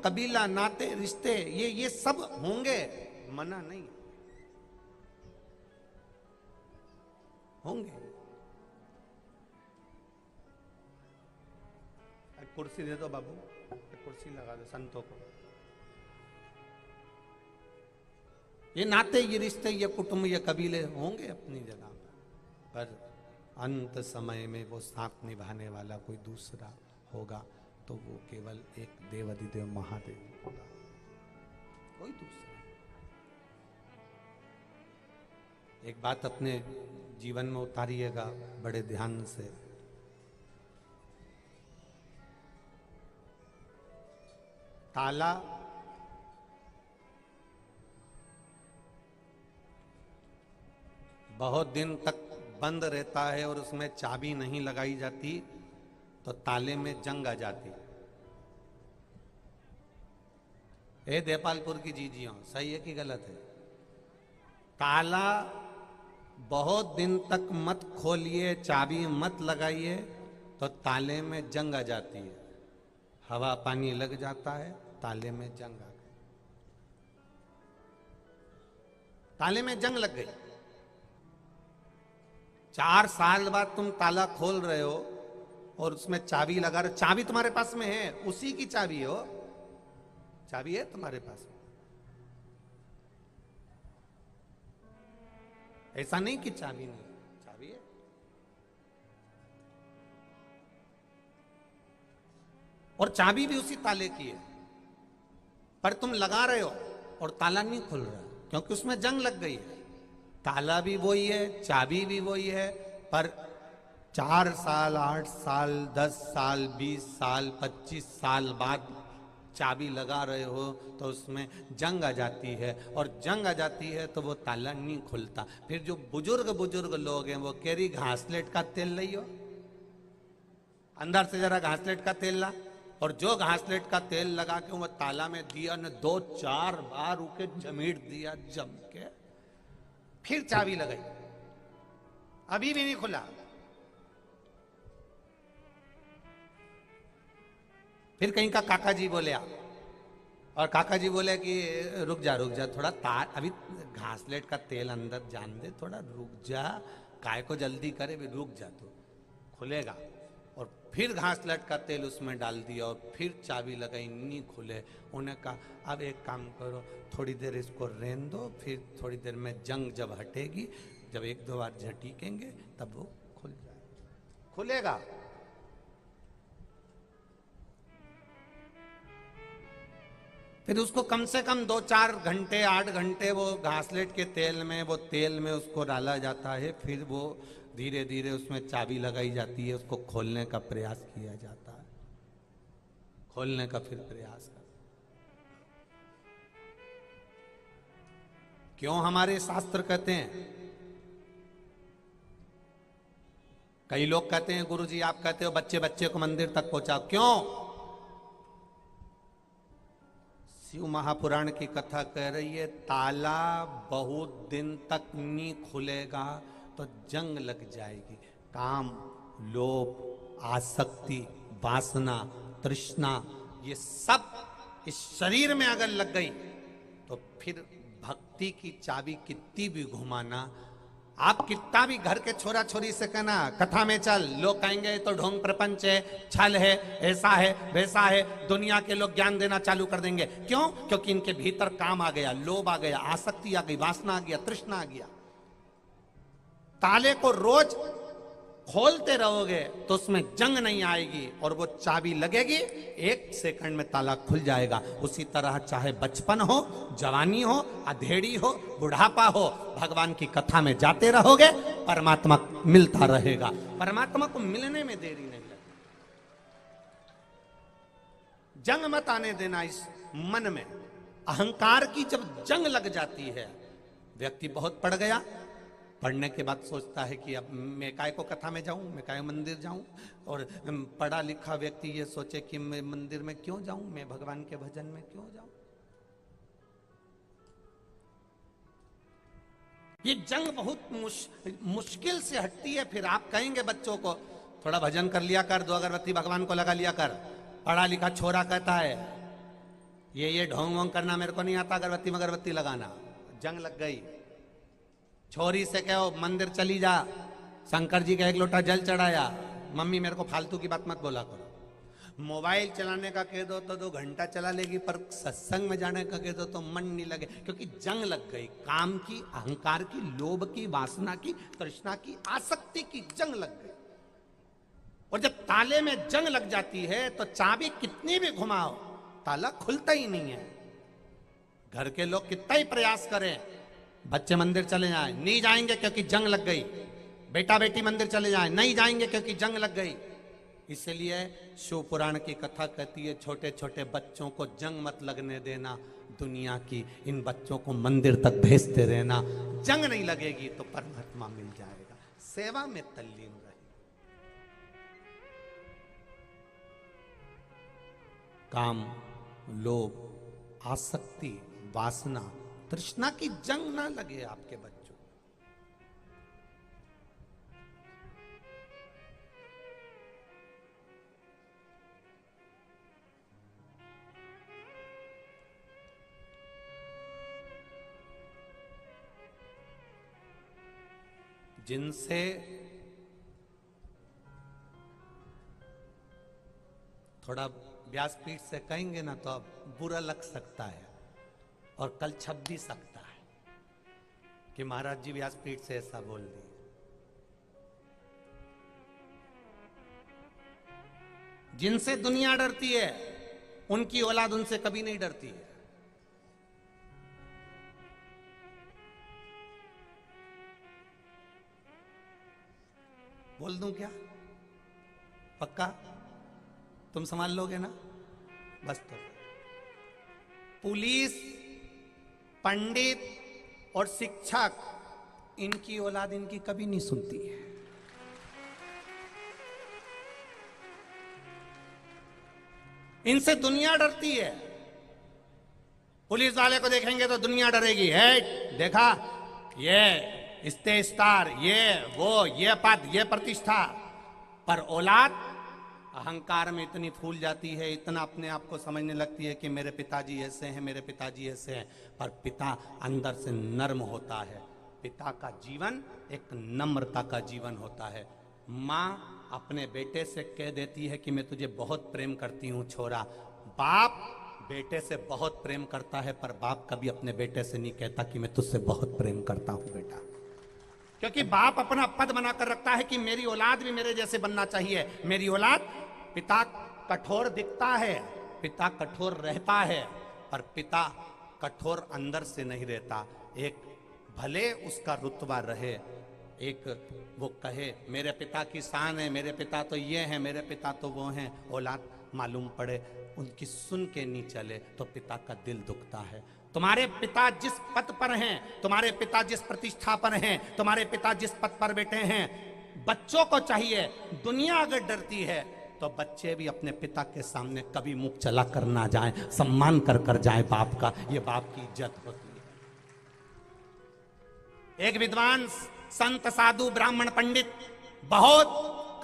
कबीला, नाते, रिश्ते, ये सब होंगे, मना नहीं, होंगे। एक कुर्सी दे दो बाबू, एक कुर्सी लगा दो संतों को। ये नाते, ये रिश्ते, ये कुटुंब, ये कबीले होंगे अपनी जगह पर अंत समय में वो साथ निभाने वाला कोई दूसरा होगा, तो वो केवल एक देवाधिदेव महादेव होगा, कोई दूसरा। एक बात अपने जीवन में उतारिएगा बड़े ध्यान से। ताला बहुत दिन तक बंद रहता है और उसमें चाबी नहीं लगाई जाती तो ताले में जंग आ जाती। ए देपालपुर की जीजियों, सही है कि गलत है? ताला बहुत दिन तक मत खोलिए, चाबी मत लगाइए तो ताले में जंग आ जाती है। हवा पानी लग जाता है, ताले में जंग आ गई, ताले में जंग लग गई। 4 साल बाद तुम ताला खोल रहे हो और उसमें चाबी लगा रहे, चाबी तुम्हारे पास में है, उसी की चाबी हो, चाबी है तुम्हारे पास में। ऐसा नहीं कि चाबी नहीं, चाबी है। और चाबी भी उसी ताले की है, पर तुम लगा रहे हो और ताला नहीं खुल रहा क्योंकि उसमें जंग लग गई है। ताला भी वही है, चाबी भी वही है, पर 4 साल, 8 साल, 10 साल, 20 साल, 25 साल बाद चाबी लगा रहे हो तो उसमें जंग आ जाती है, और जंग आ जाती है तो वो ताला नहीं खुलता। फिर जो बुजुर्ग लोग हैं वो कह रही घासलेट का तेल लियो, अंदर से जरा घासलेट का तेल ला, और जो घासलेट का तेल लगा के वो ताला में दिया ने 2-4 बार उके जमीट दिया जम के, फिर चाबी लगाई, अभी भी नहीं खुला। फिर कहीं का काका जी बोले आ, और काका जी बोले कि रुक जा थोड़ा, तार अभी घासलेट का तेल अंदर जान दे, थोड़ा रुक जा, काय को जल्दी करे, भी रुक जा, तो खुलेगा। और फिर घासलेट का तेल उसमें डाल दिया और फिर चाबी लगाई, नहीं खुले। उन्हें कहा अब एक काम करो, थोड़ी देर इसको रहने दो, फिर थोड़ी देर में जंग जब हटेगी, जब 1-2 बार झटीकेंगे तब वो खुल जाएगा, खुलेगा। फिर उसको कम से कम 2-4 घंटे, 8 घंटे वो घासलेट के तेल में, वो तेल में उसको डाला जाता है, फिर वो धीरे धीरे उसमें चाबी लगाई जाती है, उसको खोलने का प्रयास किया जाता है, खोलने का फिर प्रयास कर। क्यों हमारे शास्त्र कहते हैं? कई लोग कहते हैं गुरुजी आप कहते हो बच्चे को मंदिर तक पहुंचाओ, क्यों? शिव महापुराण की कथा कह रही है ताला बहुत दिन तक नहीं खुलेगा तो जंग लग जाएगी। काम, लोभ, आसक्ति, वासना, तृष्णा, ये सब इस शरीर में अगर लग गई तो फिर भक्ति की चाबी कितनी भी घुमाना, आप कितना भी घर के छोरा छोरी से कहना कथा में चल, लोग कहेंगे तो ढोंग प्रपंच है, छल है, ऐसा है वैसा है, दुनिया के लोग ज्ञान देना चालू कर देंगे। क्यों? क्योंकि इनके भीतर काम आ गया, लोभ आ गया, आसक्ति आ गई, वासना आ गया, तृष्णा आ गया। ताले को रोज खोलते रहोगे तो उसमें जंग नहीं आएगी और वो चाबी लगेगी, 1 सेकंड में ताला खुल जाएगा। उसी तरह चाहे बचपन हो, जवानी हो, अधेड़ी हो, बुढ़ापा हो, भगवान की कथा में जाते रहोगे, परमात्मा मिलता रहेगा। परमात्मा को मिलने में देरी नहीं लगती। जंग मत आने देना इस मन में। अहंकार की जब जंग लग जाती है, व्यक्ति बहुत पड़ गया, पढ़ने के बाद सोचता है कि अब मैं काय को कथा में जाऊं, मैं काय मंदिर जाऊं, और पढ़ा लिखा व्यक्ति ये सोचे कि मैं मंदिर में क्यों जाऊं, मैं भगवान के भजन में क्यों जाऊं। ये जंग बहुत मुश्किल से हटती है। फिर आप कहेंगे बच्चों को थोड़ा भजन कर लिया कर, 2 अगरबत्ती भगवान को लगा लिया कर। पढ़ा लिखा छोरा कहता है ये ढोंग वोंग करना मेरे को नहीं आता, अगरबत्ती मगरबत्ती लगाना। जंग लग गई। छोरी से कहो मंदिर चली जा, शंकर जी का एक लोटा जल चढ़ाया, मम्मी मेरे को फालतू की बात मत बोला करो। मोबाइल चलाने का कह दो तो 2 घंटा चला लेगी, पर सत्संग में जाने का कह दो तो मन नहीं लगे, क्योंकि जंग लग गई। काम की, अहंकार की, लोभ की, वासना की, तृष्णा की, आसक्ति की जंग लग गई। और जब ताले में जंग लग जाती है तो चाबी कितनी भी घुमाओ ताला खुलता ही नहीं है। घर के लोग कितना ही प्रयास करें, बच्चे मंदिर चले जाएं, नहीं जाएंगे क्योंकि जंग लग गई। बेटा बेटी मंदिर चले जाएं, नहीं जाएंगे क्योंकि जंग लग गई। इसलिए शिव पुराण की कथा कहती है, छोटे छोटे बच्चों को जंग मत लगने देना दुनिया की, इन बच्चों को मंदिर तक भेजते रहना। जंग नहीं लगेगी तो परमात्मा मिल जाएगा। सेवा में तल्लीन रहे। काम, लोभ, आसक्ति, वासना, तृष्णा की जंग ना लगे आपके बच्चों। जिनसे थोड़ा व्यासपीठ से कहेंगे ना तो अब बुरा लग सकता है और कल छप भी सकता है कि महाराज जी व्यासपीठ से ऐसा बोल दिए। जिनसे दुनिया डरती है उनकी औलाद उनसे कभी नहीं डरती है। बोल दूं क्या? पक्का? तुम संभाल लोगे ना? बस तो पुलिस, पंडित और शिक्षक, इनकी औलाद इनकी कभी नहीं सुनती है। इनसे दुनिया डरती है। पुलिस वाले को देखेंगे तो दुनिया डरेगी, है देखा ये स्टे स्टार, ये वो, ये पद, ये प्रतिष्ठा। पर औलाद अहंकार में इतनी फूल जाती है, इतना अपने आप को समझने लगती है कि मेरे पिताजी ऐसे हैं, मेरे पिताजी ऐसे हैं। पर पिता अंदर से नर्म होता है। पिता का जीवन एक नम्रता का जीवन होता है। माँ अपने बेटे से कह देती है कि मैं तुझे बहुत प्रेम करती हूँ छोरा। बाप बेटे से बहुत प्रेम करता है, पर बाप कभी अपने बेटे से नहीं कहता कि मैं तुझसे बहुत प्रेम करता हूँ बेटा। क्योंकि बाप अपना पद बनाकर रखता है कि मेरी औलाद भी मेरे जैसे बनना चाहिए। मेरी औलाद, पिता कठोर दिखता है, पिता कठोर रहता है, पर पिता कठोर अंदर से नहीं रहता। एक भले उसका रुतबा रहे, एक वो कहे मेरे पिता की शान है, मेरे पिता तो ये हैं, मेरे पिता तो वो हैं। औलाद मालूम पड़े उनकी सुन के नहीं चले तो पिता का दिल दुखता है। तुम्हारे पिता जिस पद पर हैं, तुम्हारे पिता जिस प्रतिष्ठा पर हैं, तुम्हारे पिता जिस पद पर बैठे हैं, बच्चों को चाहिए, दुनिया अगर डरती है तो बच्चे भी अपने पिता के सामने कभी मुख चला कर ना जाएं, सम्मान कर कर जाएं बाप का। ये बाप की इज्जत होती है। एक विद्वान, संत, साधु, ब्राह्मण, पंडित बहुत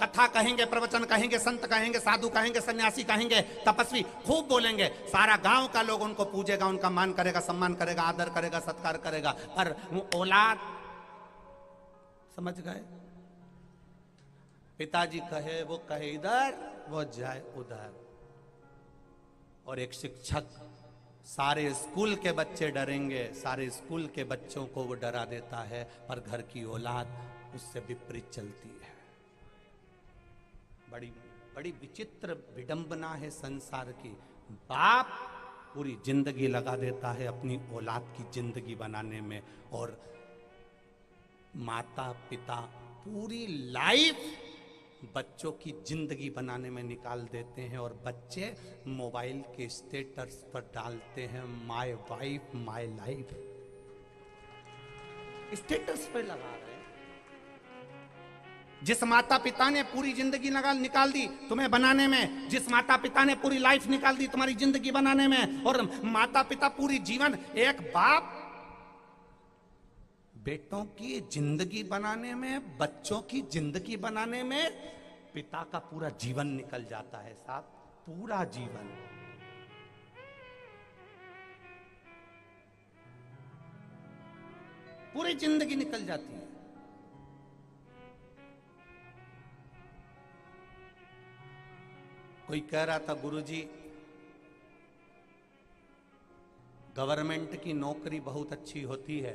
कथा कहेंगे, प्रवचन कहेंगे, संत कहेंगे, साधु कहेंगे, सन्यासी कहेंगे, तपस्वी खूब बोलेंगे। सारा गांव का लोग उनको पूजेगा, उनका मान करेगा, सम्मान करेगा, आदर करेगा, सत्कार करेगा। पर वो औलाद, समझ गए, पिताजी कहे वो कहे इधर, वो जाए उधर। और एक शिक्षक, सारे स्कूल के बच्चे डरेंगे, सारे स्कूल के बच्चों को वो डरा देता है, पर घर की औलाद उससे विपरीत चलती है। बड़ी बड़ी विचित्र विडंबना है संसार की। बाप पूरी जिंदगी लगा देता है अपनी औलाद की जिंदगी बनाने में, और माता पिता पूरी लाइफ बच्चों की जिंदगी बनाने में निकाल देते हैं। और बच्चे मोबाइल के स्टेटस पर डालते हैं my wife my life, status पे लगा रहे हैं। जिस माता पिता ने पूरी जिंदगी निकाल दी तुम्हें बनाने में, जिस माता पिता ने पूरी लाइफ निकाल दी तुम्हारी जिंदगी बनाने में, और माता पिता पूरी जीवन, एक बाप बेटों की जिंदगी बनाने में, बच्चों की जिंदगी बनाने में पिता का पूरा जीवन निकल जाता है साहब, पूरा जीवन। पूरी जिंदगी निकल जाती है। कोई कह रहा था, गुरुजी गवर्नमेंट की नौकरी बहुत अच्छी होती है।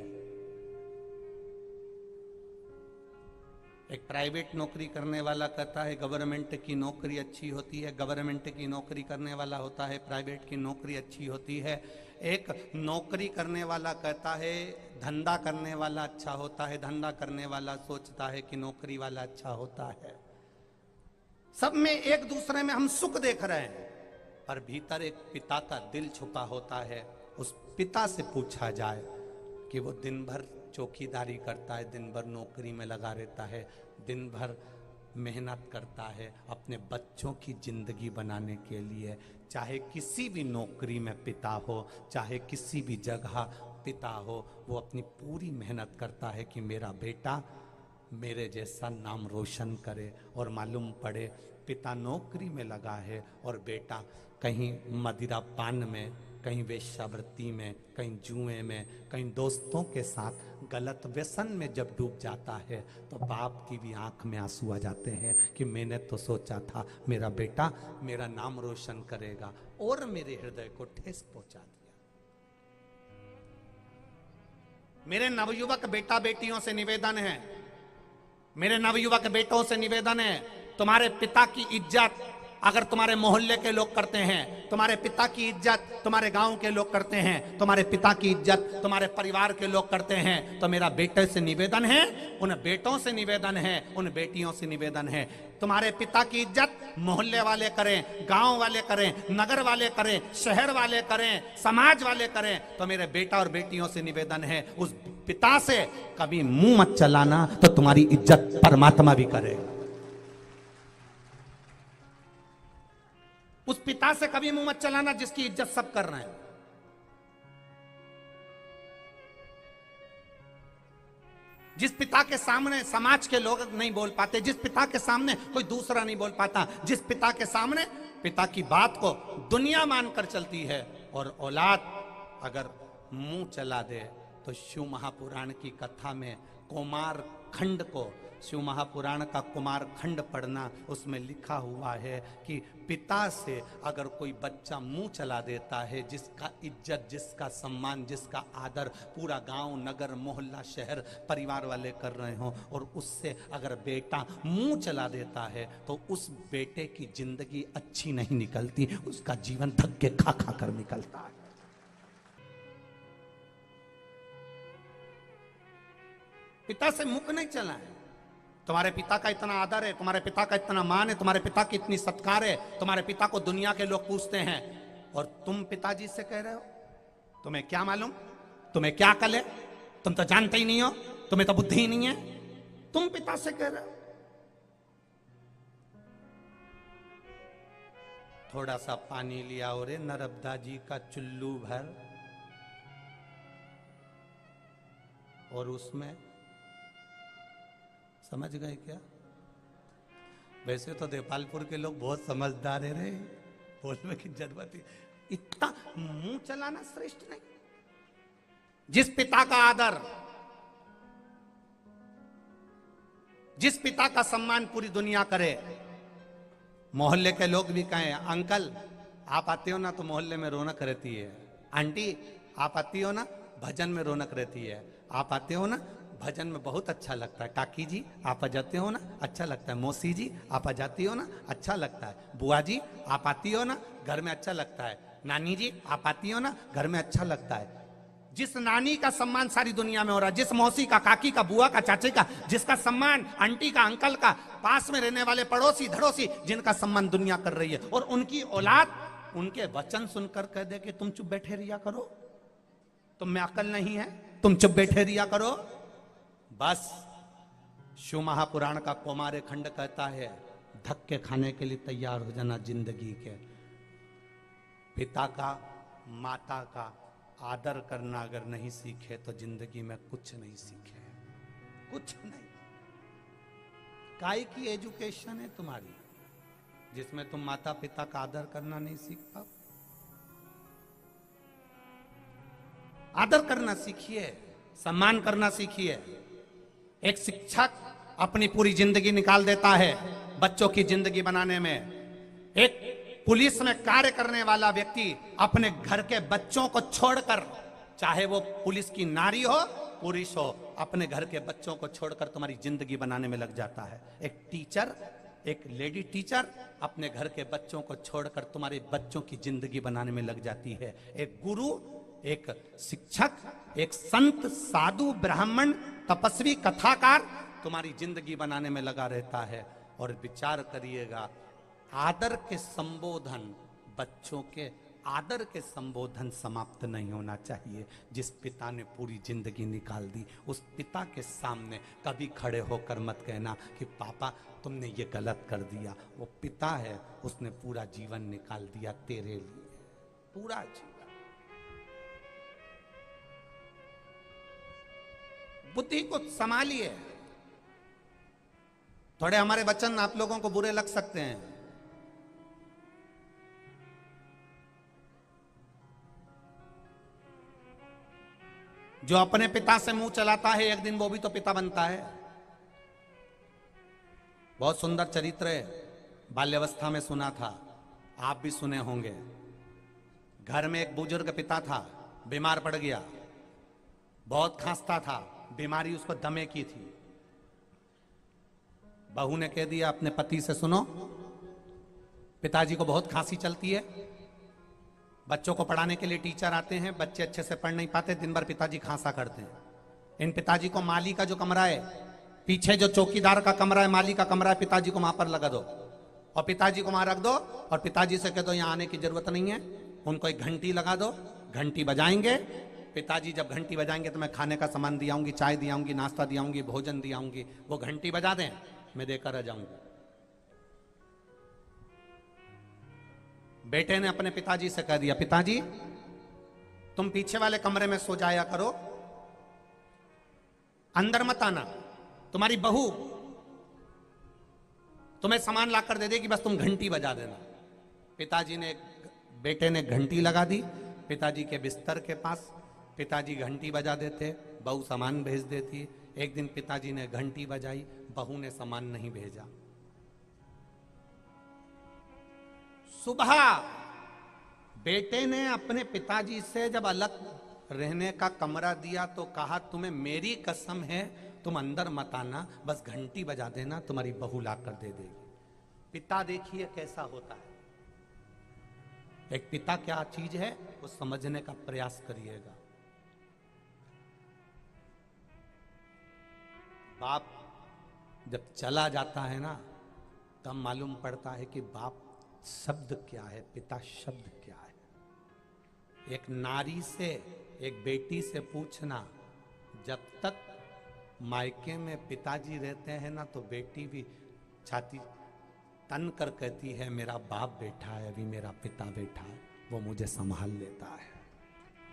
एक प्राइवेट नौकरी करने वाला कहता है गवर्नमेंट की नौकरी अच्छी होती है, गवर्नमेंट की नौकरी करने वाला होता है प्राइवेट की नौकरी अच्छी होती है। एक नौकरी करने वाला कहता है धंधा करने वाला अच्छा होता है, धंधा करने वाला सोचता है कि नौकरी वाला अच्छा होता है। सब में एक दूसरे में हम सुख देख रहे हैं, पर भीतर एक पिता का दिल छुपा होता है। उस पिता से पूछा जाए कि वो दिन भर चौकीदारी करता है, दिन भर नौकरी में लगा रहता है, दिन भर मेहनत करता है अपने बच्चों की जिंदगी बनाने के लिए। चाहे किसी भी नौकरी में पिता हो, चाहे किसी भी जगह पिता हो, वो अपनी पूरी मेहनत करता है कि मेरा बेटा मेरे जैसा नाम रोशन करे। और मालूम पड़े पिता नौकरी में लगा है और बेटा कहीं मदिरा पान में, कहीं वेश्यावृत्ति में, कहीं जुए में, कहीं दोस्तों के साथ गलत व्यसन में जब डूब जाता है तो बाप की भी आंख में आंसू आ जाते हैं कि मैंने तो सोचा था मेरा बेटा मेरा नाम रोशन करेगा, और मेरे हृदय को ठेस पहुंचा दिया। मेरे नवयुवक बेटा बेटियों से निवेदन है, मेरे नवयुवक बेटों से निवेदन है, तुम्हारे पिता की इज्जत अगर तुम्हारे मोहल्ले के लोग करते हैं, तुम्हारे पिता की इज्जत तुम्हारे गांव के लोग करते हैं, तुम्हारे पिता की इज्जत तुम्हारे परिवार के लोग करते हैं, तो मेरा बेटे से निवेदन है, उन बेटों से निवेदन है, उन बेटियों से निवेदन है, तुम्हारे पिता की इज्जत मोहल्ले वाले करें, गांव वाले करें, नगर वाले करें, शहर वाले करें, समाज वाले करें, तो मेरे बेटा और बेटियों से निवेदन है उस पिता से कभी मुंह मत चलाना, तो तुम्हारी इज्जत परमात्मा भी करेगा। उस पिता से कभी मुंह मत चलाना जिसकी इज्जत सब कर रहे हैं। जिस पिता के सामने समाज के लोग नहीं बोल पाते, जिस पिता के सामने कोई दूसरा नहीं बोल पाता, जिस पिता के सामने पिता की बात को दुनिया मानकर चलती है, और औलाद अगर मुंह चला दे तो शिव महापुराण की कथा में कुमार खंड को, शिव महापुराण का कुमार खंड पढ़ना, उसमें लिखा हुआ है कि पिता से अगर कोई बच्चा मुंह चला देता है, जिसका इज्जत, जिसका सम्मान, जिसका आदर पूरा गांव, नगर, मोहल्ला, शहर, परिवार वाले कर रहे हो, और उससे अगर बेटा मुंह चला देता है तो उस बेटे की जिंदगी अच्छी नहीं निकलती, उसका जीवन धक्के खा खा कर निकलता है। पिता से मुख नहीं चला है। तुम्हारे पिता का इतना आदर है, तुम्हारे पिता का इतना मान है, तुम्हारे पिता की इतनी सत्कार है, तुम्हारे पिता को दुनिया के लोग पूछते हैं, और तुम पिताजी से कह रहे हो तुम्हें क्या मालूम, तुम्हें क्या अकल है, तुम तो जानते ही नहीं हो, तुम्हें तो बुद्धि ही नहीं है, तुम पिता से कह रहे हो। थोड़ा सा पानी लिया और नर्मदा जी का चुल्लू भर, और उसमें, समझ गए क्या? वैसे तो देपालपुर के लोग बहुत समझदार है रे, बोलने की जरूरत ही, इतना मुंह चलाना श्रेष्ठ नहीं। जिस पिता का आदर, जिस पिता का सम्मान पूरी दुनिया करे, मोहल्ले के लोग भी कहें अंकल आप आते हो ना तो मोहल्ले में रौनक रहती है, आंटी आप आती हो ना भजन में रौनक रहती है, आप आते हो ना भजन में बहुत अच्छा लगता है, काकी जी आप आ जाते हो ना अच्छा लगता है, मौसी जी आप आ जाती हो ना अच्छा लगता है, बुआ जी आप आती हो ना घर में अच्छा लगता है, नानी जी आप आती हो ना घर में अच्छा लगता है। जिस नानी का सम्मान सारी दुनिया में हो रहा है, जिस मौसी का, काकी का, बुआ का, चाचे का, जिसका सम्मान, आंटी का, अंकल का, पास में रहने वाले पड़ोसी धड़ोसी जिनका सम्मान दुनिया कर रही है, और उनकी औलाद उनके वचन सुनकर कह दे कि तुम चुप बैठे रिया करो, तुम में अकल नहीं है, तुम चुप बैठे रिया करो। बस शिव महापुराण का कौमार खंड कहता है धक्के खाने के लिए तैयार हो जाना जिंदगी के। पिता का, माता का आदर करना अगर नहीं सीखे तो जिंदगी में कुछ नहीं सीखे, कुछ नहीं। काय की एजुकेशन है तुम्हारी जिसमें तुम माता पिता का आदर करना नहीं सीख पाओ? आदर करना सीखिए, सम्मान करना सीखिए। एक शिक्षक अपनी पूरी जिंदगी निकाल देता है बच्चों की जिंदगी बनाने में। एक पुलिस में कार्य करने वाला व्यक्ति अपने घर के बच्चों को छोड़कर, चाहे वो पुलिस की नारी हो पुरुष हो, अपने घर के बच्चों को छोड़कर तुम्हारी जिंदगी बनाने में लग जाता है। एक टीचर, एक लेडी टीचर अपने घर के बच्चों को छोड़कर तुम्हारे बच्चों की जिंदगी बनाने में लग जाती है। एक गुरु, एक शिक्षक, एक संत, साधु, ब्राह्मण, तपस्वी, कथाकार तुम्हारी जिंदगी बनाने में लगा रहता है। और विचार करिएगा, आदर के संबोधन, बच्चों के आदर के संबोधन समाप्त नहीं होना चाहिए। जिस पिता ने पूरी जिंदगी निकाल दी, उस पिता के सामने कभी खड़े होकर मत कहना कि पापा तुमने ये गलत कर दिया। वो पिता है, उसने पूरा जीवन निकाल दिया तेरे लिए, पूरा जीवन। बुद्धि को संभालिए। थोड़े हमारे वचन आप लोगों को बुरे लग सकते हैं, जो अपने पिता से मुंह चलाता है एक दिन वो भी तो पिता बनता है। बहुत सुंदर चरित्र है, बाल्यावस्था में सुना था, आप भी सुने होंगे। घर में एक बुजुर्ग पिता था, बीमार पड़ गया, बहुत खांसता था, बीमारी उसको दमे की थी। बहू ने कह दिया अपने पति से, सुनो पिताजी को बहुत खांसी चलती है, बच्चों को पढ़ाने के लिए टीचर आते हैं, बच्चे अच्छे से पढ़ नहीं पाते, दिन भर पिताजी खांसा करते हैं। इन पिताजी को माली का जो कमरा है, पीछे जो चौकीदार का कमरा है, माली का कमरा है, पिताजी को वहां पर लगा दो और पिताजी को वहां रख दो और पिताजी से कह दो यहां आने की जरूरत नहीं है। उनको एक घंटी लगा दो, घंटी बजाएंगे, पिताजी जब घंटी बजाएंगे तो मैं खाने का सामान दियाऊंगी, चाय दियाऊंगी, नाश्ता दियाऊंगी, भोजन दियाऊंगी। वो घंटी बजा दें, मैं देकर आ जाऊंगी। बेटे ने अपने पिताजी से कह दिया, पिताजी तुम पीछे वाले कमरे में सो जाया करो, अंदर मत आना, तुम्हारी बहू तुम्हें सामान लाकर दे देगी, बस तुम घंटी बजा देना। पिताजी ने, बेटे ने घंटी लगा दी पिताजी के बिस्तर के पास। पिताजी घंटी बजा देते, बहू सामान भेज देती। एक दिन पिताजी ने घंटी बजाई, बहू ने सामान नहीं भेजा। सुबह बेटे ने अपने पिताजी से जब अलग रहने का कमरा दिया तो कहा, तुम्हें मेरी कसम है तुम अंदर मत आना, बस घंटी बजा देना, तुम्हारी बहू लाकर दे देगी। पिता देखिए कैसा होता है। एक पिता क्या चीज है वो समझने का प्रयास करिएगा। बाप जब चला जाता है ना, तब मालूम पड़ता है कि बाप शब्द क्या है, पिता शब्द क्या है। एक नारी से, एक बेटी से पूछना, जब तक मायके में पिताजी रहते हैं ना, तो बेटी भी छाती तन कर कहती है मेरा बाप बैठा है, अभी मेरा पिता बैठा है, वो मुझे संभाल लेता है।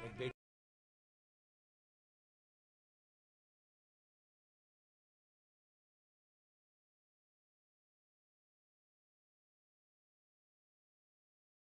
एक बेटी